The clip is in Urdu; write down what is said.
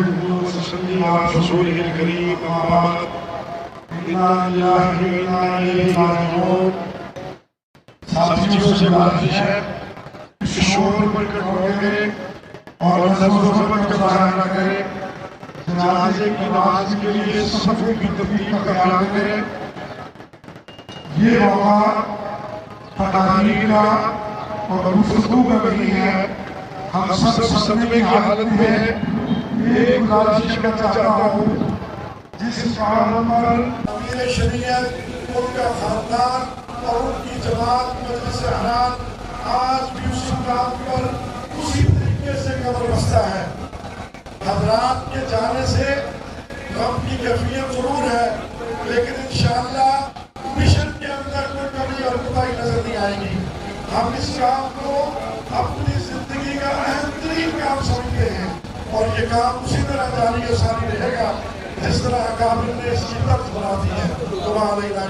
نحمده ونصلي على رسوله الكريم أما بعد إنا لله وإنا إليه راجعون. ساتھیوں سے گزارش ہے کہ شور پر کنٹرول کریں اور نظر و ضبط کا مظاہرہ کریں. جنازے کی نماز کے لیے صفوں کی ترتیب کا خیال کریں. یہ موقع تقاریر کا اور گفتگو کا نہیں ہے. ہم سب صدمے کی حالت میں ہیں. ایک گزارش کرنا چاہتا ہوں جس مقام پر امیر شریعت ان کا خاندان اور ان کی جماعت مجلس احرار آج بھی اس مقام پر اسی طریقے سے قبر بستہ ہے. حضرات کے جانے سے غم کی کیفیت ضرور ہے لیکن انشاءاللہ مشن کے اندر کوئی کمی اور کوتاہی نظر نہیں آئے گی. ہم اس کام کو اپنی زندگی کا اہم ترین کام سمجھتے ہیں اور یہ کام اسی طرح جاری و ساری رہے گا جس طرح اکابر نے اس کی طرز بنا دی ہے. دعا علینا